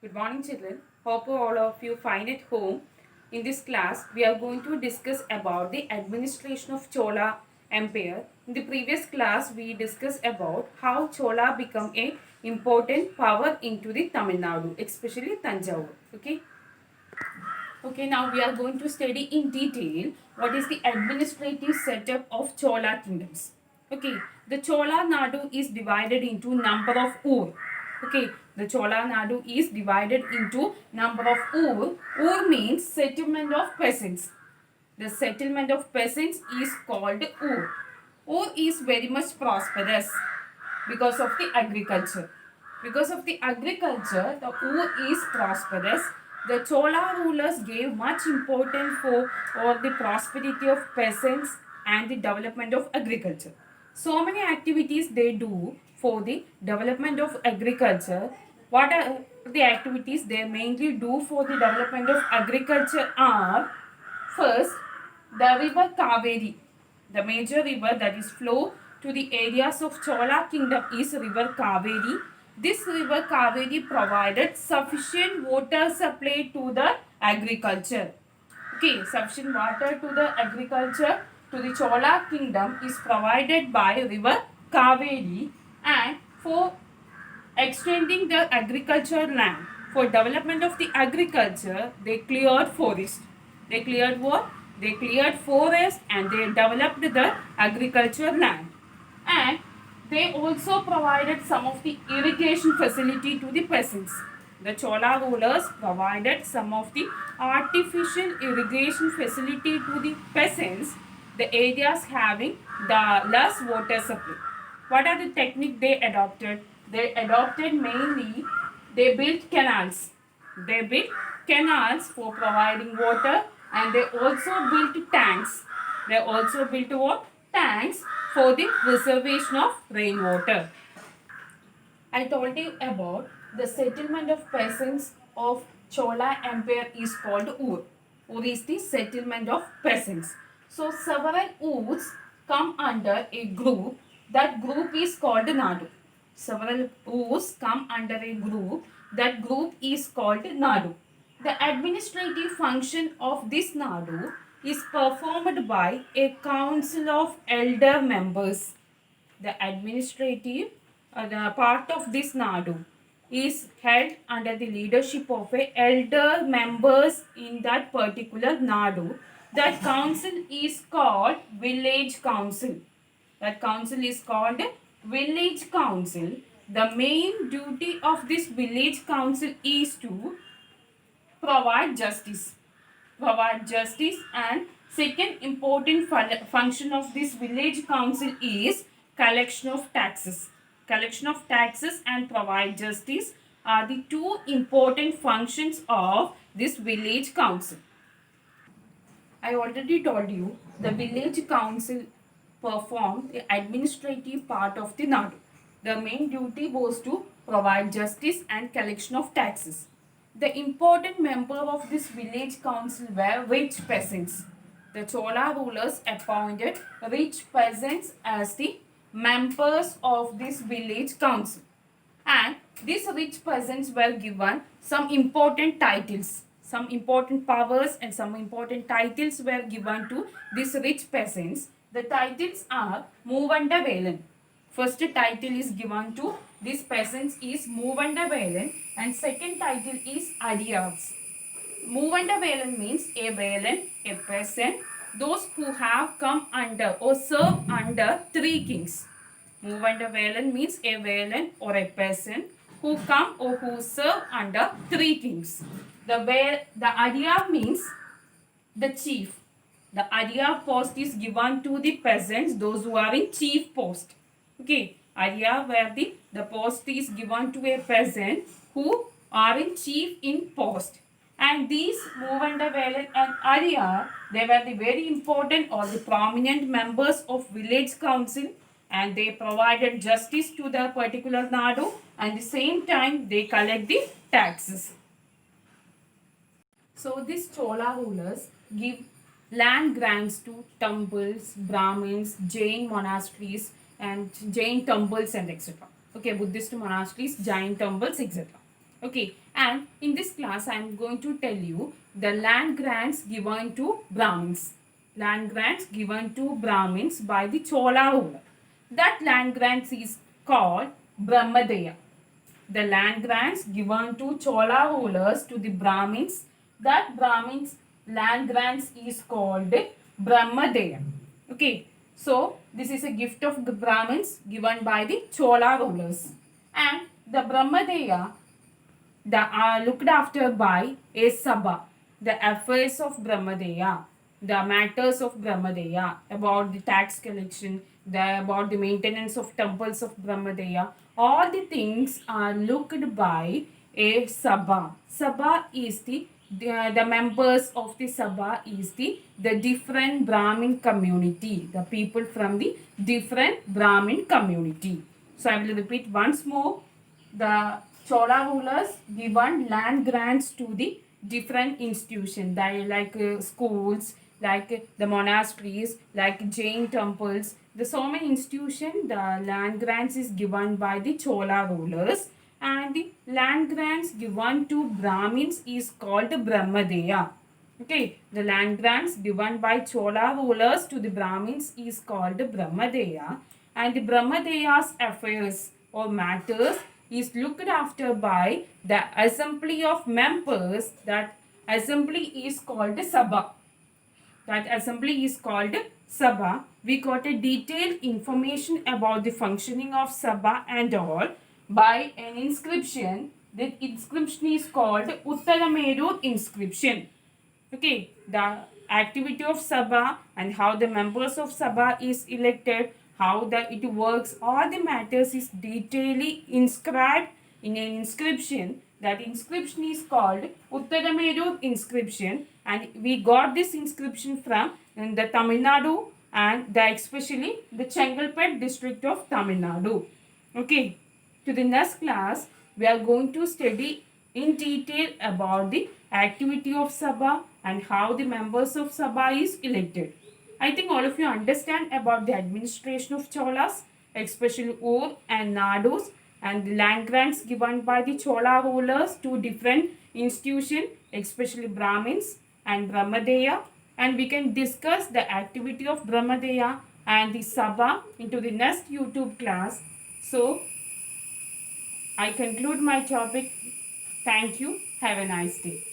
Good morning, children. Hope all of you fine at home. In this class, we are going to discuss about the administration of Chola Empire. In the previous class, we discussed about how Chola become a important power into the Tamil Nadu, especially Tanjavur. Okay, now we are going to study in detail what is the administrative setup of Chola kingdoms. Okay, the Chola Nadu is divided into number of Ur. Okay, the Chola Nadu is divided into number of Ur. Ur means settlement of peasants. The settlement of peasants is called Ur. Ur is very much prosperous because of the agriculture. Because of the agriculture, the Ur is prosperous. The Chola rulers gave much importance for the prosperity of peasants and the development of agriculture. So many activities they do for the development of agriculture. What are the activities they mainly do for the development of agriculture are: first, the river Kaveri, the major river that is flow to the areas of Chola kingdom is river Kaveri. This river Kaveri provided sufficient water supply to the agriculture. Okay, sufficient water to the agriculture to the Chola kingdom is provided by river Kaveri, and for extending the agriculture land, for development of the agriculture, they cleared forest. They cleared what? They cleared forest and they developed the agriculture land. And they also provided some of the irrigation facility to the peasants. The Chola rulers provided some of the artificial irrigation facility to the peasants, the areas having the less water supply. What are the technique they adopted? They adopted mainly, they built canals. They built canals for providing water, and they also built tanks. They also built what? Tanks for the reservation of rainwater. I told you about the settlement of peasants of Chola Empire is called Ur. Ur is the settlement of peasants. So several Urs come under a group. That group is called Nadu. Several Urs come under a group. That group is called Nadu. The administrative function of this Nadu is performed by a council of elder members. The administrative the part of this Nadu is held under the leadership of a elder members in that particular Nadu. That council is called village council. That council is called village council. The main duty of this village council is to provide justice. Provide justice, and second important function of this village council is collection of taxes. Collection of taxes and provide justice are the two important functions of this village council. I already told you the village council performed the administrative part of the Nadu. The main duty was to provide justice and collection of taxes. The important member of this village council were rich peasants. The Chola rulers appointed rich peasants as the members of this village council. And these rich peasants were given some important titles. Some important powers and some important titles were given to these rich peasants. The titles are Movanda Velan. First title is given to these peasants is Movanda Velan, and second title is Adiyars. Movanda Velan means a Velan, a peasant, those who have come under or serve under three kings. Movanda Velan means a Velan or a peasant who come or who serve under three kings. The Adiyar means the chief. The Adiyar post is given to the peasants, those who are in chief post. Okay, Adiyar where the post is given to a peasant who are in chief in post. And these Movanda Velan and Adiyar, they were the very important or the prominent members of village council, and they provided justice to the particular Nadu, and at the same time they collect the taxes. So these Chola rulers give land grants to temples, Brahmins, Jain monasteries, and Jain temples and etc. Okay, Buddhist monasteries, Jain temples, etc. Okay, And in this class, I am going to tell you the land grants given to Brahmins. Land grants given to Brahmins by the Chola ruler. That land grants is called Brahmadeya. The land grants given to Chola rulers to the Brahmins, that Brahmins land grants is called Brahmadeya. Okay, so this is a gift of the Brahmins given by the Chola rulers. And the Brahmadeya are looked after by a Sabha. The affairs of Brahmadeya, the matters of Brahmadeya, about the tax collection, about the maintenance of temples of Brahmadeya, all the things are looked by a Sabha. Sabha is the members of the Sabha is the different Brahmin community, the people from the different Brahmin community. So I will repeat once more. The Chola rulers given land grants to the different institutions, like schools, like the monasteries, like Jain temples. The so many institutions, the land grants is given by the Chola rulers, and the land grants given to Brahmins is called Brahmadeya. Okay, the land grants given by Chola rulers to the Brahmins is called Brahmadeya, and the Brahmadeya's affairs or matters is looked after by the assembly of members. That assembly is called Sabha. That assembly is called Sabha. We got a detailed information about the functioning of Sabha and all by an inscription. That inscription is called Uttarameru inscription. Okay, the activity of Sabha and how the members of Sabha is elected, how it works, all the matters is detailedly inscribed in an inscription. That inscription is called Uttarameru inscription, and we got this inscription from the Tamil Nadu, and especially the Chengalpet district of Tamil Nadu. Okay, to the next class, we are going to study in detail about the activity of Sabha and how the members of Sabha is elected. I think all of you understand about the administration of Cholas, especially Ur and Nadus, and the land grants given by the Chola rulers to different institutions, especially Brahmins and Brahmadeya. And we can discuss the activity of Brahmadeya and the Sabha into the next YouTube class. So, I conclude my topic. Thank you. Have a nice day.